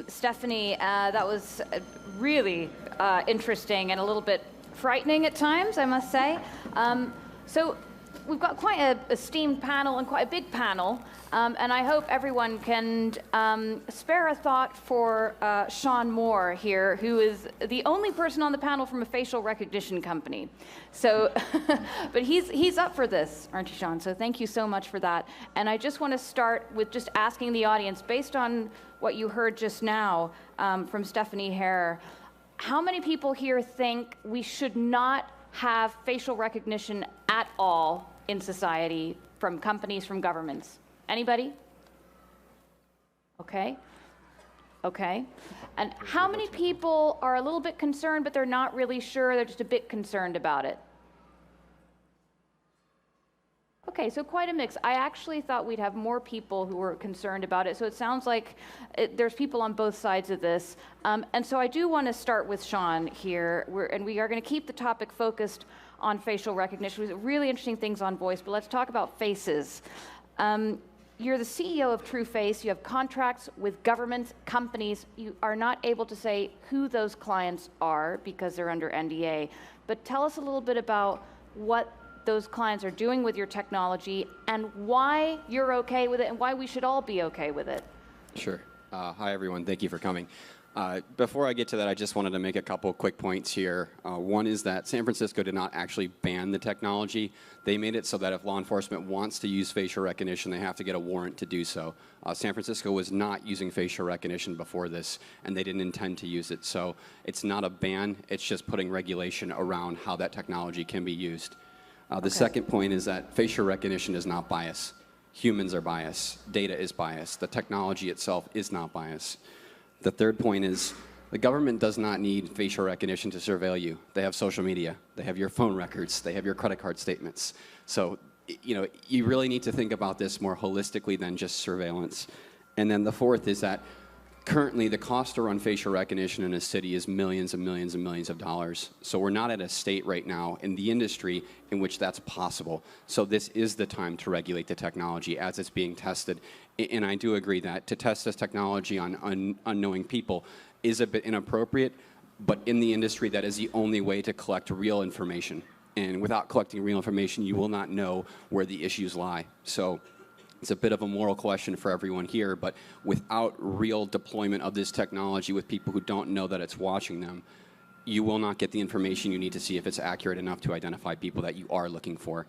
Stephanie, that was really interesting and a little bit frightening at times, I must say. So we've got quite a esteemed panel and quite a big panel, and I hope everyone can spare a thought for Shaun Moore here, who is the only person on the panel from a facial recognition company. So, but he's up for this, aren't you, Shaun? So thank you so much for that. And I just want to start with just asking the audience, based on what you heard just now from Stephanie Hare, how many people here think we should not have facial recognition at all in society, from companies, from governments? Anybody? Okay. Okay. And how many people are a little bit concerned, but they're not really sure, they're just a bit concerned about it? Okay, so quite a mix. I actually thought we'd have more people who were concerned about it, so it sounds like there's people on both sides of this. And so I do want to start with Shaun here, and we are going to keep the topic focused on facial recognition. There's really interesting things on voice, but let's talk about faces. You're the CEO of Trueface. You have contracts with governments, companies. You are not able to say who those clients are because they're under NDA. But tell us a little bit about what those clients are doing with your technology and why you're okay with it and why we should all be okay with it. Sure. Hi, everyone. Thank you for coming. Before I get to that, I just wanted to make a couple quick points here. One is that San Francisco did not actually ban the technology. They made it so that if law enforcement wants to use facial recognition, they have to get a warrant to do so. San Francisco was not using facial recognition before this, and they didn't intend to use it. So it's not a ban. It's just putting regulation around how that technology can be used. The second point is that facial recognition is not bias. Humans are biased. Data is biased. The technology itself is not biased. The third point is the government does not need facial recognition to surveil you. They have social media. They have your phone records. They have your credit card statements. So, you really need to think about this more holistically than just surveillance. And then the fourth is that currently, the cost to run facial recognition in a city is millions and millions and millions of dollars. So we're not at a state right now in the industry in which that's possible. So this is the time to regulate the technology as it's being tested. And I do agree that to test this technology on unknowing people is a bit inappropriate, but in the industry, that is the only way to collect real information. And without collecting real information, you will not know where the issues lie. So it's a bit of a moral question for everyone here, but without real deployment of this technology with people who don't know that it's watching them, you will not get the information you need to see if it's accurate enough to identify people that you are looking for.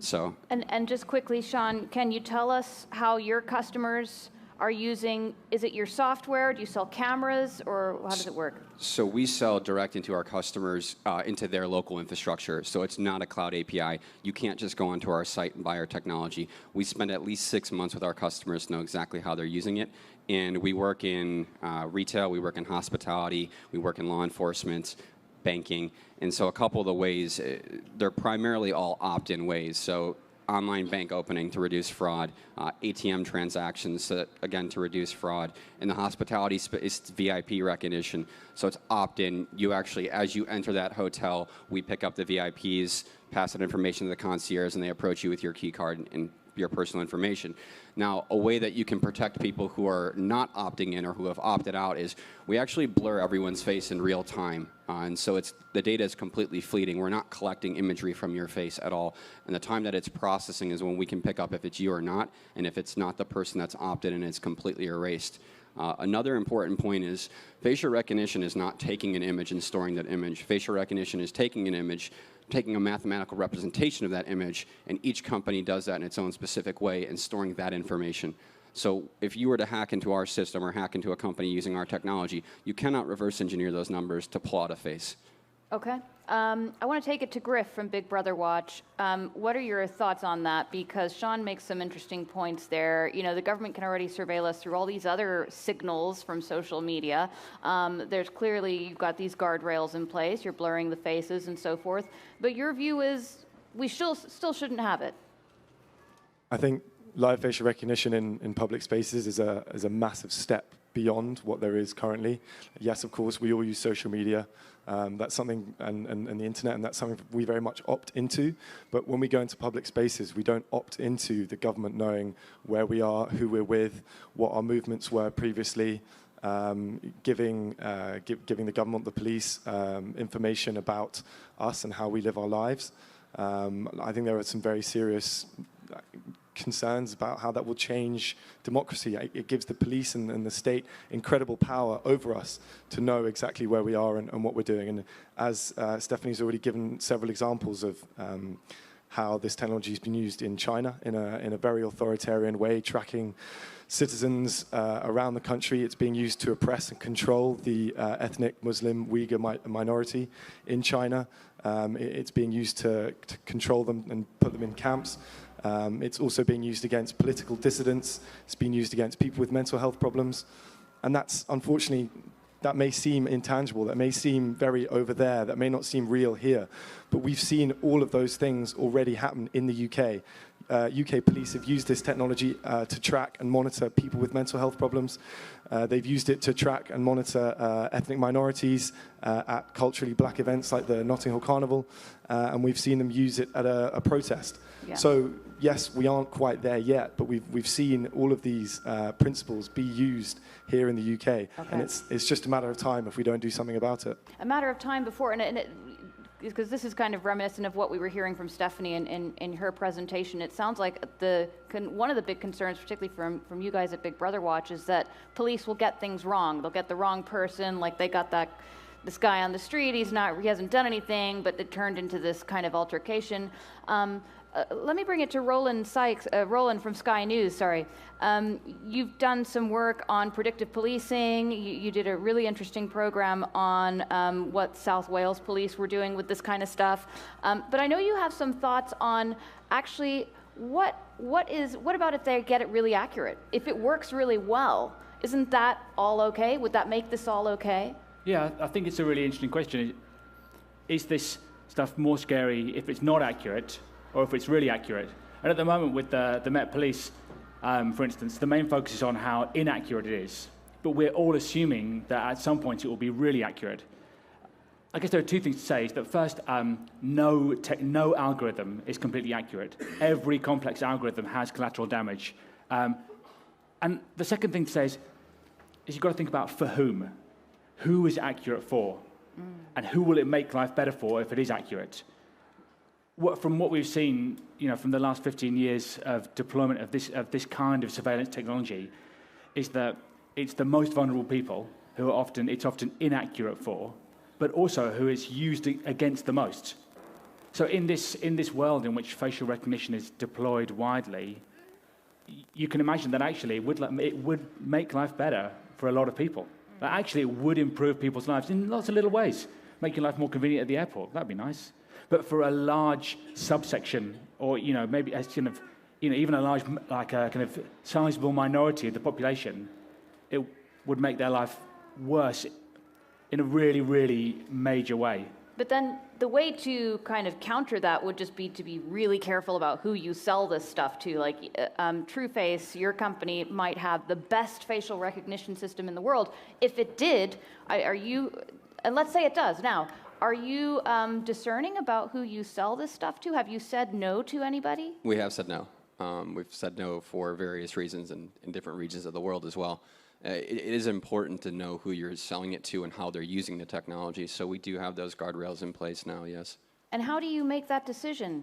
So. And just quickly, Shaun, can you tell us how your customers are using, is it your software? Do you sell cameras, or how does it work? So we sell direct into our customers, into their local infrastructure. So it's not a cloud API. You can't just go onto our site and buy our technology. We spend at least 6 months with our customers to know exactly how they're using it. And we work in retail, we work in hospitality, we work in law enforcement, banking. And so a couple of the ways, they're primarily all opt-in ways. So online bank opening to reduce fraud, ATM transactions, again, to reduce fraud. In the hospitality space, VIP recognition. So it's opt-in. You actually, as you enter that hotel, we pick up the VIPs, pass that information to the concierge, and they approach you with your key card and your personal information. Now, a way that you can protect people who are not opting in or who have opted out is we actually blur everyone's face in real time. And so the data is completely fleeting. We're not collecting imagery from your face at all. And the time that it's processing is when we can pick up if it's you or not, and if it's not the person that's opted in, it's completely erased. Another important point is facial recognition is not taking an image and storing that image. Facial recognition is taking an image, taking a mathematical representation of that image, and each company does that in its own specific way and storing that information. So if you were to hack into our system or hack into a company using our technology, you cannot reverse engineer those numbers to plot a face. Okay. I want to take it to Griff from Big Brother Watch. What are your thoughts on that? Because Shaun makes some interesting points there. The government can already surveil us through all these other signals from social media. There's clearly, you've got these guardrails in place, you're blurring the faces and so forth. But your view is we still shouldn't have it. I think live facial recognition in public spaces is a massive step beyond what there is currently. Yes, of course, we all use social media. That's something, and the internet, and that's something we very much opt into. But when we go into public spaces, we don't opt into the government knowing where we are, who we're with, what our movements were previously. giving the government, the police, information about us and how we live our lives. I think there are some very serious concerns about how that will change democracy. It gives the police and the state incredible power over us to know exactly where we are and what we're doing. And as Stephanie's already given several examples of how this technology has been used in China in a very authoritarian way, tracking citizens around the country. It's being used to oppress and control the ethnic Muslim Uyghur minority in China. It's being used to control them and put them in camps. It's also being used against political dissidents. It's being used against people with mental health problems. And that's, unfortunately, that may seem intangible, that may seem very over there, that may not seem real here. But we've seen all of those things already happen in the UK. UK police have used this technology to track and monitor people with mental health problems. They've used it to track and monitor ethnic minorities at culturally black events like the Notting Hill Carnival. And we've seen them use it at a protest. Yeah. So, yes, we aren't quite there yet, but we've seen all of these principles be used here in the UK. Okay. And it's just a matter of time if we don't do something about it. A matter of time before, because this is kind of reminiscent of what we were hearing from Stephanie in her presentation. It sounds like one of the big concerns, particularly from you guys at Big Brother Watch, is that police will get things wrong. They'll get the wrong person, like they got this guy on the street, he hasn't done anything, but it turned into this kind of altercation. Let me bring it to Roland Sykes, Roland from Sky News, sorry. You've done some work on predictive policing. You did a really interesting program on what South Wales police were doing with this kind of stuff. But I know you have some thoughts on actually what about if they get it really accurate? If it works really well, isn't that all okay? Would that make this all okay? Yeah, I think it's a really interesting question. Is this stuff more scary if it's not accurate or if it's really accurate? And at the moment with the Met Police, for instance, the main focus is on how inaccurate it is. But we're all assuming that at some point it will be really accurate. I guess there are two things to say. Is that first, no algorithm is completely accurate. Every complex algorithm has collateral damage. And the second thing to say is you've got to think about for whom. Who is it accurate for? And who will it make life better for if it is accurate? From what we've seen, from the last 15 years of deployment of this kind of surveillance technology, is that it's the most vulnerable people who it's often inaccurate for, but also who it's used against the most. So in this world in which facial recognition is deployed widely, you can imagine that actually it would make life better for a lot of people. That actually it would improve people's lives in lots of little ways, make your life more convenient at the airport. That'd be nice. But for a large subsection, or maybe as kind of even a large, like a kind of sizable minority of the population, it would make their life worse in a really, really major way. But then the way to kind of counter that would just be to be really careful about who you sell this stuff to. Like Trueface, your company, might have the best facial recognition system in the world. If it did, and let's say it does now, are you discerning about who you sell this stuff to? Have you said no to anybody? We have said no. We've said no for various reasons in different regions of the world as well. It is important to know who you're selling it to and how they're using the technology. So we do have those guardrails in place now, yes. And how do you make that decision?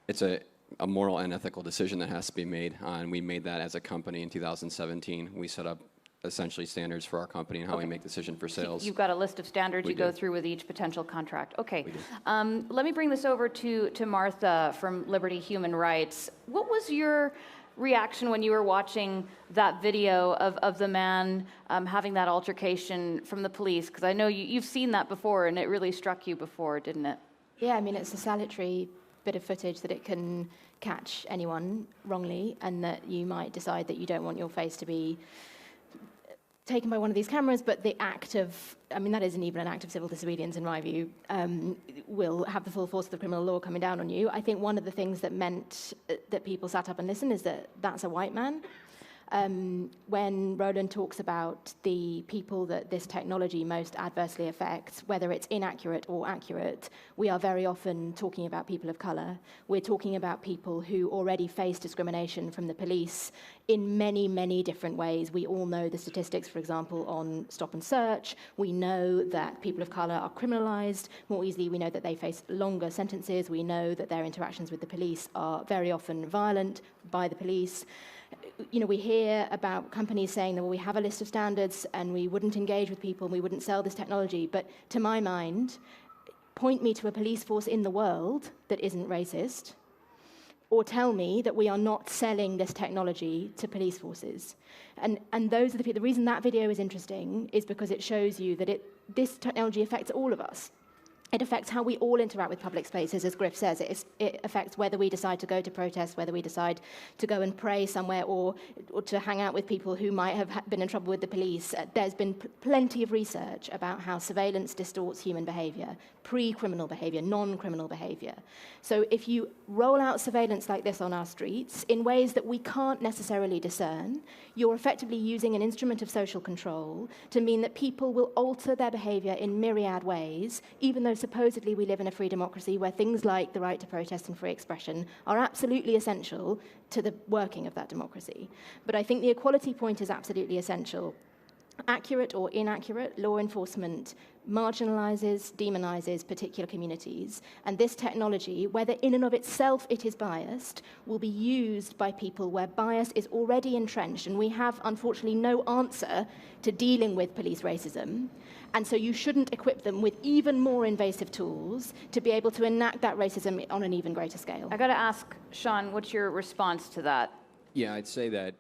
It's a moral and ethical decision that has to be made. And we made that as a company in 2017. We set up essentially standards for our company and how we make decisions for sales. So you've got a list of standards you go through with each potential contract. Okay. Let me bring this over to Martha from Liberty Human Rights. What was your reaction when you were watching that video of the man having that altercation from the police? Because I know you've seen that before, and it really struck you before, didn't it? Yeah, I mean, it's a salutary bit of footage that it can catch anyone wrongly, and that you might decide that you don't want your face to be taken by one of these cameras, but the act of, that isn't even an act of civil disobedience in my view, will have the full force of the criminal law coming down on you. I think one of the things that meant that people sat up and listened is that that's a white man. When Roland talks about the people that this technology most adversely affects, whether it's inaccurate or accurate, we are very often talking about people of colour. We're talking about people who already face discrimination from the police in many, many different ways. We all know the statistics, for example, on stop and search. We know that people of colour are criminalised more easily. We know that they face longer sentences. We know that their interactions with the police are very often violent by the police. You know, we hear about companies saying that, well, we have a list of standards and we wouldn't engage with people and we wouldn't sell this technology. But to my mind, point me to a police force in the world that isn't racist, or tell me that we are not selling this technology to police forces. And those are the people. The reason that video is interesting is because it shows you that this technology affects all of us. It affects how we all interact with public spaces, as Griff says. It affects whether we decide to go to protests, whether we decide to go and pray somewhere, or to hang out with people who might have been in trouble with the police. There's been plenty of research about how surveillance distorts human behaviour, pre-criminal behaviour, non-criminal behaviour. So if you roll out surveillance like this on our streets in ways that we can't necessarily discern, you're effectively using an instrument of social control to mean that people will alter their behaviour in myriad ways, even though supposedly we live in a free democracy where things like the right to protest and free expression are absolutely essential to the working of that democracy. But I think the equality point is absolutely essential. Accurate or inaccurate, law enforcement marginalizes, demonizes particular communities. And this technology, whether in and of itself it is biased, will be used by people where bias is already entrenched. And we have, unfortunately, no answer to dealing with police racism. And so you shouldn't equip them with even more invasive tools to be able to enact that racism on an even greater scale. I got to ask, Shaun, what's your response to that? Yeah, I'd say that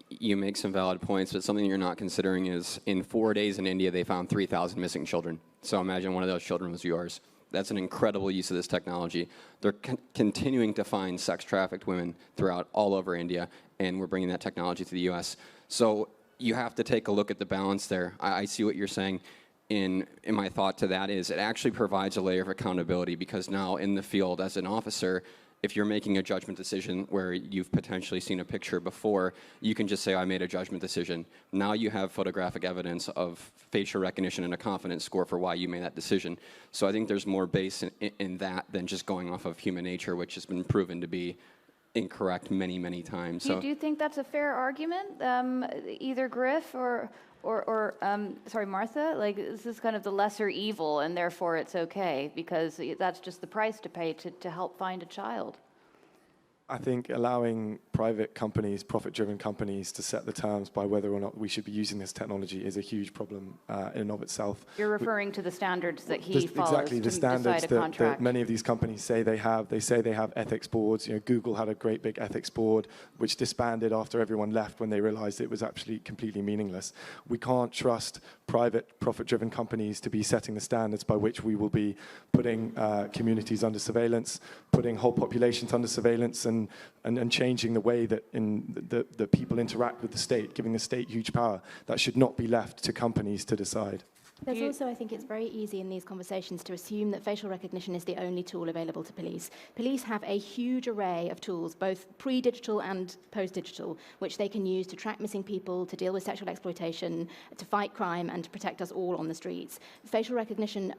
you make some valid points, but something you're not considering is in 4 days in India, they found 3,000 missing children. So imagine one of those children was yours. That's an incredible use of this technology. They're continuing to find sex-trafficked women throughout all over India, and we're bringing that technology to the U.S. So you have to take a look at the balance there. I see what you're saying. In my thought to that is it actually provides a layer of accountability, because now in the field as an officer, if you're making a judgment decision where you've potentially seen a picture before, you can just say, I made a judgment decision. Now you have photographic evidence of facial recognition and a confidence score for why you made that decision. So I think there's more base in that than just going off of human nature, which has been proven to be incorrect many, many times. Do you think that's a fair argument, either Griff or Martha? Like, this is kind of the lesser evil, and therefore it's okay, because that's just the price to pay to help find a child. I think allowing private companies, profit-driven companies, to set the terms by whether or not we should be using this technology is a huge problem in and of itself. You're referring to the standards that he follows exactly, the standards that many of these companies say they have. They say they have ethics boards. You know, Google had a great big ethics board, which disbanded after everyone left when they realized it was actually completely meaningless. We can't trust private, profit-driven companies to be setting the standards by which we will be putting communities under surveillance, putting whole populations under surveillance, and changing the way that the people interact with the state, giving the state huge power. That should not be left to companies to decide. There's also, I think it's very easy in these conversations to assume that facial recognition is the only tool available to police. Police have a huge array of tools, both pre-digital and post-digital, which they can use to track missing people, to deal with sexual exploitation, to fight crime, and to protect us all on the streets. Facial recognition,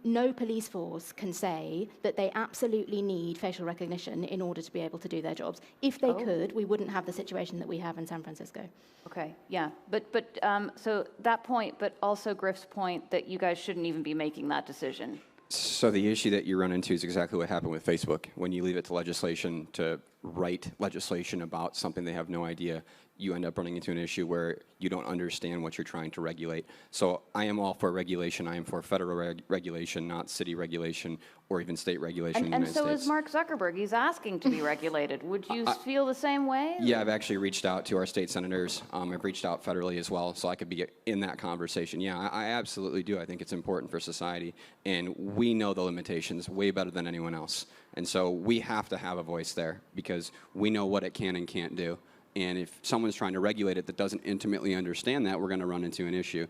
no police force can say that they absolutely need facial recognition in order to be able to do their jobs. If they could, we wouldn't have the situation that we have in San Francisco. Okay, yeah, but so that point, but also Griff's point that you guys shouldn't even be making that decision. So the issue that you run into is exactly what happened with Facebook. When you leave it to legislation to write legislation about something they have no idea, you end up running into an issue where you don't understand what you're trying to regulate. So I am all for regulation. I am for federal regulation, not city regulation or even state regulation in the United States. And so is Mark Zuckerberg. He's asking to be regulated. Would you feel the same way? Yeah, I've actually reached out to our state senators. I've reached out federally as well, so I could be in that conversation. Yeah, I absolutely do. I think it's important for society, and we know the limitations way better than anyone else. And so we have to have a voice there because we know what it can and can't do. And if someone's trying to regulate it that doesn't intimately understand that, we're going to run into an issue.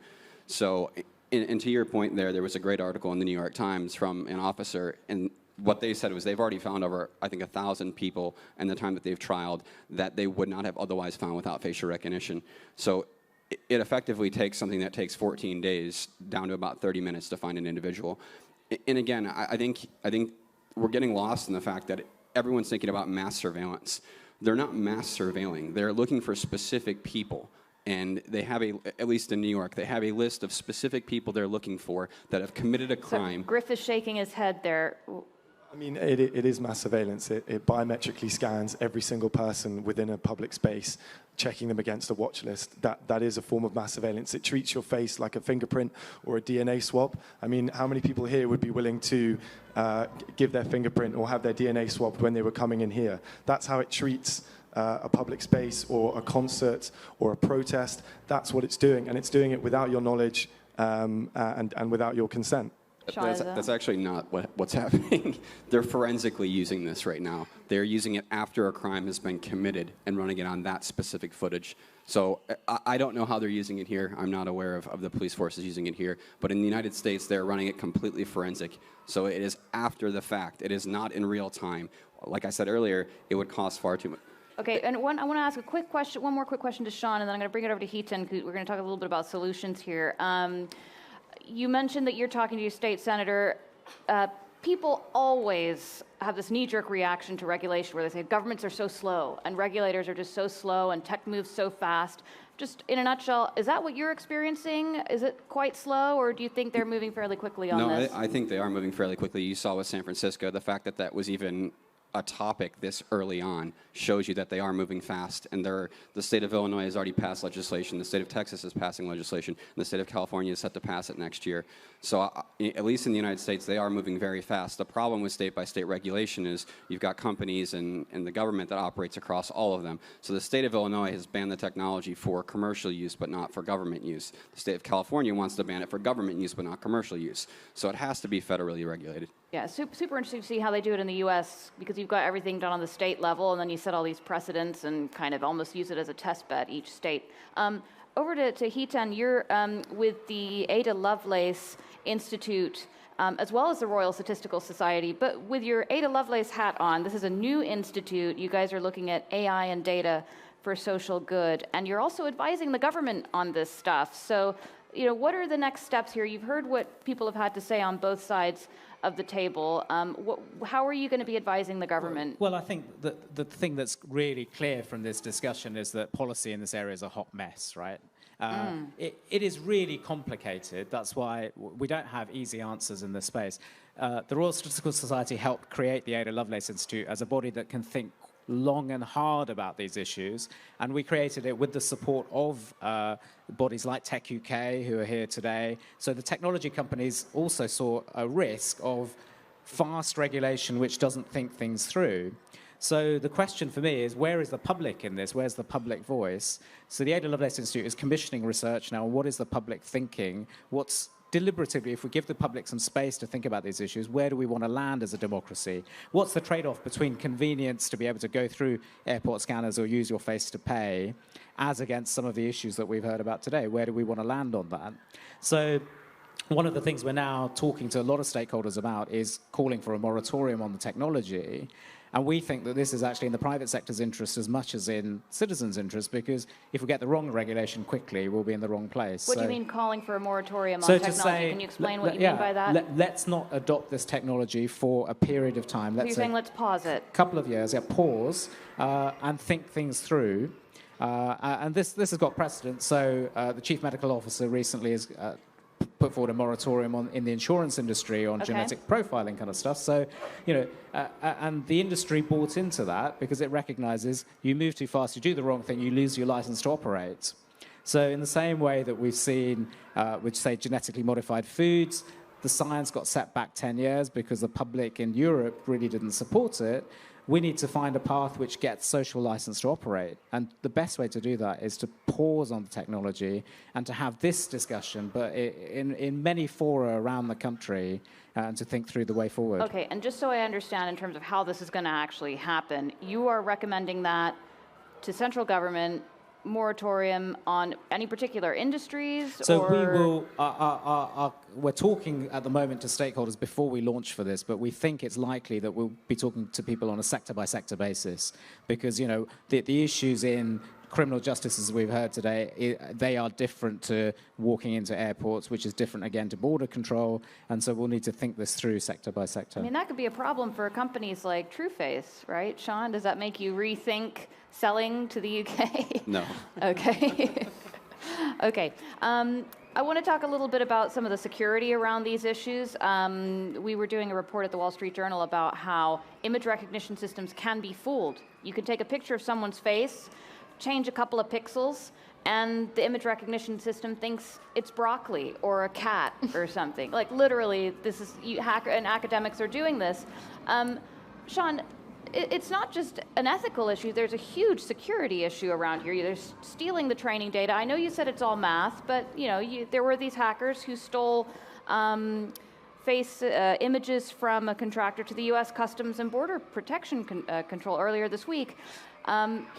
So, and to your point there was a great article in the New York Times from an officer, and what they said was they've already found over, I think, 1,000 people in the time that they've trialed that they would not have otherwise found without facial recognition. So it effectively takes something that takes 14 days down to about 30 minutes to find an individual. And again, I think we're getting lost in the fact that everyone's thinking about mass surveillance. They're not mass surveilling. They're looking for specific people. And they have at least in New York, they have a list of specific people they're looking for that have committed a crime. So Griff is shaking his head there. I mean, it is mass surveillance. It biometrically scans every single person within a public space, checking them against a watch list. That is a form of mass surveillance. It treats your face like a fingerprint or a DNA swab. I mean, how many people here would be willing to give their fingerprint or have their DNA swabbed when they were coming in here? That's how it treats a public space or a concert or a protest. That's what it's doing, and it's doing it without your knowledge and without your consent. That's actually not what's happening. They're forensically using this right now. They're using it after a crime has been committed and running it on that specific footage. So I don't know how they're using it here. I'm not aware of the police forces using it here. But in the United States, they're running it completely forensic. So it is after the fact. It is not in real time. Like I said earlier, it would cost far too much. Okay, and I want to ask one more quick question to Shaun, and then I'm going to bring it over to Heaton, because we're going to talk a little bit about solutions here. You mentioned that you're talking to your state senator. People always have this knee-jerk reaction to regulation where they say governments are so slow and regulators are just so slow and tech moves so fast. Just in a nutshell, is that what you're experiencing? Is it quite slow, or do you think they're moving fairly quickly on this? No, I think they are moving fairly quickly. You saw with San Francisco, the fact that was even a topic this early on shows you that they are moving fast, and the state of Illinois has already passed legislation, the state of Texas is passing legislation, and the state of California is set to pass it next year. So at least in the United States, they are moving very fast. The problem with state-by-state regulation is you've got companies and the government that operates across all of them. So the state of Illinois has banned the technology for commercial use, but not for government use. The state of California wants to ban it for government use, but not commercial use. So it has to be federally regulated. Yeah, super interesting to see how they do it in the U.S., because you've got everything done on the state level, and then you set all these precedents and kind of almost use it as a test bed, each state. Over to Heaton, you're with the Ada Lovelace Institute, as well as the Royal Statistical Society. But with your Ada Lovelace hat on, this is a new institute. You guys are looking at AI and data for social good, and you're also advising the government on this stuff. So, what are the next steps here? You've heard what people have had to say on both sides of the table. How are you going to be advising the government? Well, I think that the thing that's really clear from this discussion is that policy in this area is a hot mess, right? It is really complicated. That's why we don't have easy answers in this space. The Royal Statistical Society helped create the Ada Lovelace Institute as a body that can think long and hard about these issues, and we created it with the support of bodies like Tech UK, who are here today. So the technology companies also saw a risk of fast regulation which doesn't think things through. So the question for me is, where is the public in this? Where's the public voice? So the Ada Lovelace Institute is commissioning research now. What is the public thinking? What's deliberatively, if we give the public some space to think about these issues, where do we want to land as a democracy? What's the trade-off between convenience to be able to go through airport scanners or use your face to pay, as against some of the issues that we've heard about today? Where do we want to land on that? So one of the things we're now talking to a lot of stakeholders about is calling for a moratorium on the technology. And we think that this is actually in the private sector's interest as much as in citizens' interest, because if we get the wrong regulation quickly, we'll be in the wrong place. What do you mean calling for a moratorium on technology? Can you explain what you mean by that? Let's not adopt this technology for a period of time. So you're saying let's pause it? A couple of years, pause and think things through. And this has got precedent. So the chief medical officer recently has put forward a moratorium in the insurance industry on genetic profiling kind of stuff. So, and the industry bought into that because it recognizes you move too fast, you do the wrong thing, you lose your license to operate. So in the same way that we've seen with, say, genetically modified foods, the science got set back 10 years because the public in Europe really didn't support it. We need to find a path which gets social license to operate. And the best way to do that is to pause on the technology and to have this discussion, but in many fora around the country, and to think through the way forward. Okay, and just so I understand in terms of how this is going to actually happen, you are recommending that to central government moratorium on any particular industries? So or? we will, we're talking at the moment to stakeholders before we launch for this, but we think it's likely that we'll be talking to people on a sector-by-sector basis because, you know, the issues in criminal justice, as we've heard today, they are different to walking into airports, which is different, again, to border control, and so we'll need to think this through sector by sector. I mean, that could be a problem for companies like Trueface, right? Shaun, does that make you rethink selling to the UK? No. Okay. Okay. I want to talk a little bit about some of the security around these issues. We were doing a report at the Wall Street Journal about how image recognition systems can be fooled. You can take a picture of someone's face, change a couple of pixels, and the image recognition system thinks it's broccoli or a cat or something. Like literally, this is and academics are doing this. Shaun, it's not just an ethical issue. There's a huge security issue around here. They're stealing the training data. I know you said it's all math, but you know there were these hackers who stole face images from a contractor to the U.S. Customs and Border Protection Control earlier this week.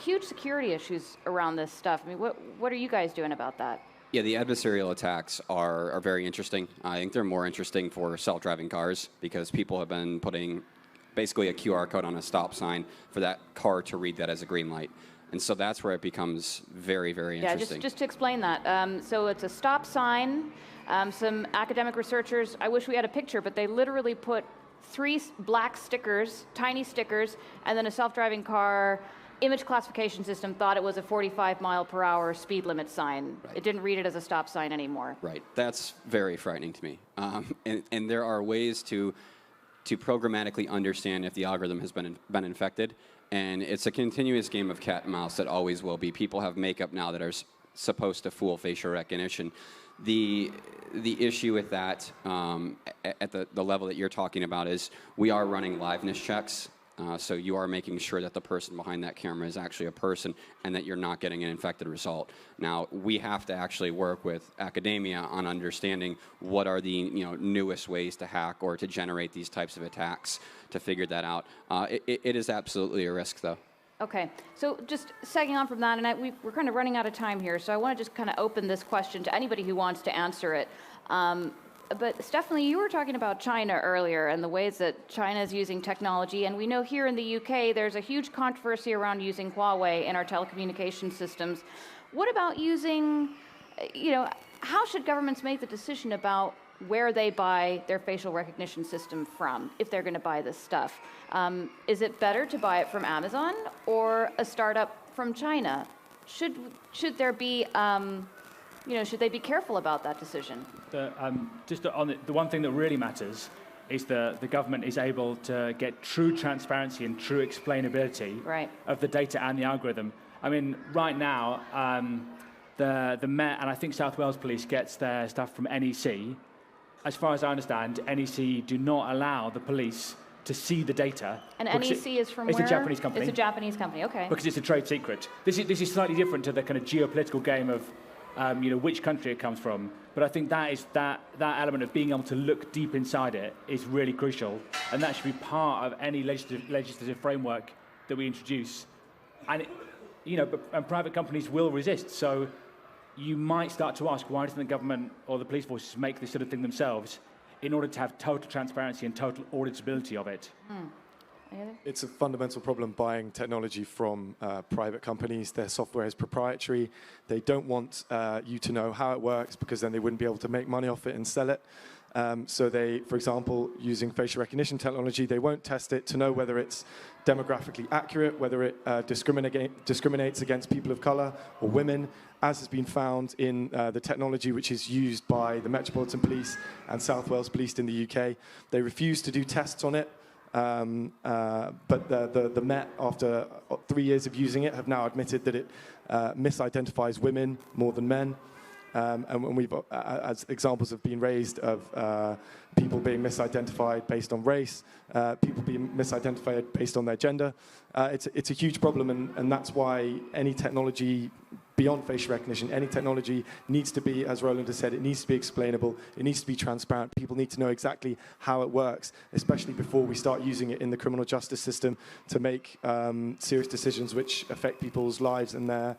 Huge security issues around this stuff. I mean, what are you guys doing about that? Yeah, the adversarial attacks are very interesting. I think they're more interesting for self-driving cars because people have been putting basically a QR code on a stop sign for that car to read that as a green light. And so that's where it becomes very, very interesting. Yeah, just to explain that. So it's a stop sign. Some academic researchers, I wish we had a picture, but they literally put 3 black stickers, tiny stickers, and then a self-driving car image classification system thought it was a 45-mile-per-hour speed limit sign. Right. It didn't read it as a stop sign anymore. Right. That's very frightening to me. And there are ways to programmatically understand if the algorithm has been infected. And it's a continuous game of cat and mouse that always will be. People have makeup now that are supposed to fool facial recognition. The issue with that at the level that you're talking about is we are running liveness checks. So you are making sure that the person behind that camera is actually a person and that you're not getting an infected result. Now, we have to actually work with academia on understanding what are the newest ways to hack or to generate these types of attacks to figure that out. It is absolutely a risk, though. Okay, so just segueing on from that, and we're kind of running out of time here, so I want to just kind of open this question to anybody who wants to answer it. But Stephanie, you were talking about China earlier and the ways that China is using technology, and we know here in the UK there's a huge controversy around using Huawei in our telecommunication systems. What about using, how should governments make the decision about where they buy their facial recognition system from if they're going to buy this stuff? Is it better to buy it from Amazon or a startup from China? Should there be should they be careful about that decision? Just on the one thing that really matters is the government is able to get true transparency and true explainability of the data and the algorithm. I mean, right now, the Met and I think South Wales Police gets their stuff from NEC. As far as I understand, NEC do not allow the police to see the data. And NEC is from where? It's a Japanese company. It's a Japanese company, okay. Because it's a trade secret. This is slightly different to the kind of geopolitical game of which country it comes from. But I think that element of being able to look deep inside it is really crucial, and that should be part of any legislative framework that we introduce. And and private companies will resist. So you might start to ask, why doesn't the government or the police forces make this sort of thing themselves in order to have total transparency and total auditability of it? It's a fundamental problem buying technology from private companies. Their software is proprietary. They don't want you to know how it works because then they wouldn't be able to make money off it and sell it. So they, for example, using facial recognition technology, they won't test it to know whether it's demographically accurate, whether it discriminates against people of color or women, as has been found in the technology which is used by the Metropolitan Police and South Wales Police in the UK. They refuse to do tests on it. But the Met, after 3 years of using it, have now admitted that it misidentifies women more than men. And when we've, as examples have been raised of people being misidentified based on race, people being misidentified based on their gender, it's a huge problem, and that's why any technology beyond facial recognition, any technology needs to be, as Roland has said, it needs to be explainable, it needs to be transparent. People need to know exactly how it works, especially before we start using it in the criminal justice system to make serious decisions which affect people's lives and their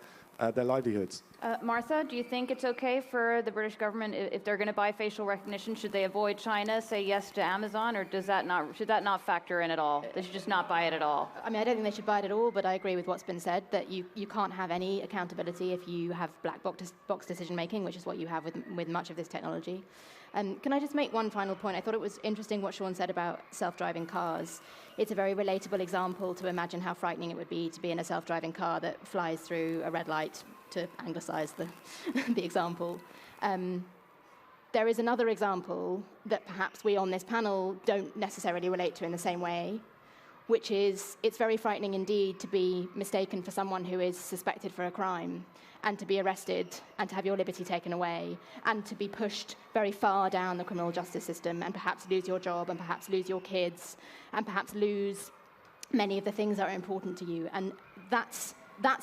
their livelihoods. Martha, do you think it's okay for the British government, if they're going to buy facial recognition, should they avoid China, say yes to Amazon, or should that not factor in at all? They should just not buy it at all? I mean, I don't think they should buy it at all, but I agree with what's been said, that you can't have any accountability if you have black box decision-making, which is what you have with much of this technology. Can I just make one final point? I thought it was interesting what Shaun said about self-driving cars. It's a very relatable example to imagine how frightening it would be to be in a self-driving car that flies through a red light, to anglicize the example. There is another example that perhaps we on this panel don't necessarily relate to in the same way, which is it's very frightening indeed to be mistaken for someone who is suspected for a crime, and to be arrested and to have your liberty taken away, and to be pushed very far down the criminal justice system, and perhaps lose your job, and perhaps lose your kids, and perhaps lose many of the things that are important to you. And that's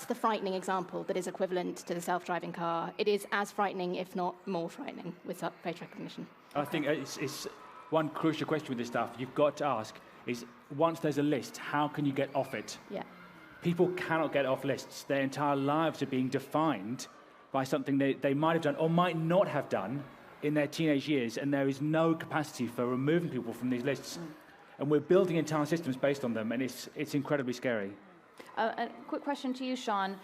the frightening example that is equivalent to the self-driving car. It is as frightening, if not more frightening, with face recognition. I think it's one crucial question with this stuff you've got to ask is, once there's a list, how can you get off it? Yeah. People cannot get off lists. Their entire lives are being defined by something they might have done or might not have done in their teenage years, and there is no capacity for removing people from these lists. And we're building entire systems based on them, and it's incredibly scary. A quick question to you, Shaun.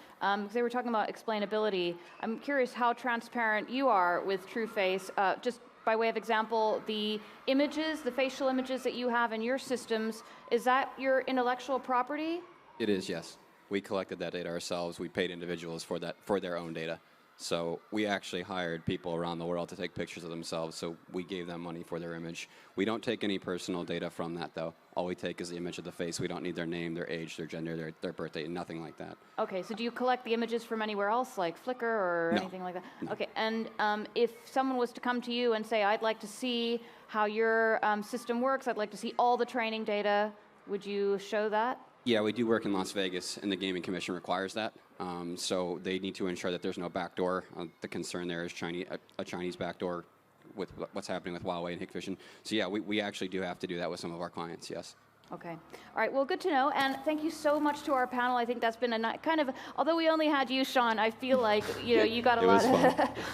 They were talking about explainability. I'm curious how transparent you are with Trueface. Just by way of example, the images, the facial images that you have in your systems, is that your intellectual property? It is, yes. We collected that data ourselves. We paid individuals for their own data. So we actually hired people around the world to take pictures of themselves, so we gave them money for their image. We don't take any personal data from that, though. All we take is the image of the face. We don't need their name, their age, their gender, their birthday, nothing like that. Okay, so do you collect the images from anywhere else, like Flickr or anything like that? No. Okay, and if someone was to come to you and say, I'd like to see how your system works, I'd like to see all the training data, would you show that? Yeah, we do work in Las Vegas, and the Gaming Commission requires that. So they need to ensure that there's no backdoor. The concern there is a Chinese backdoor with what's happening with Huawei and Hikvision. So yeah, we actually do have to do that with some of our clients, yes. Okay. All right. Well, good to know. And thank you so much to our panel. I think that's been a kind of, although we only had you, Shaun, I feel like, you got a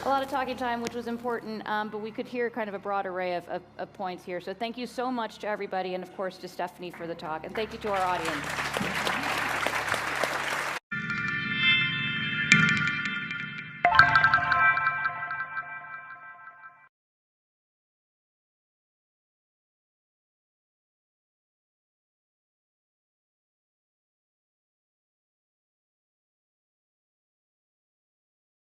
lot of talking time, which was important. But we could hear kind of a broad array of points here. So thank you so much to everybody. And of course to Stephanie for the talk. And thank you to our audience.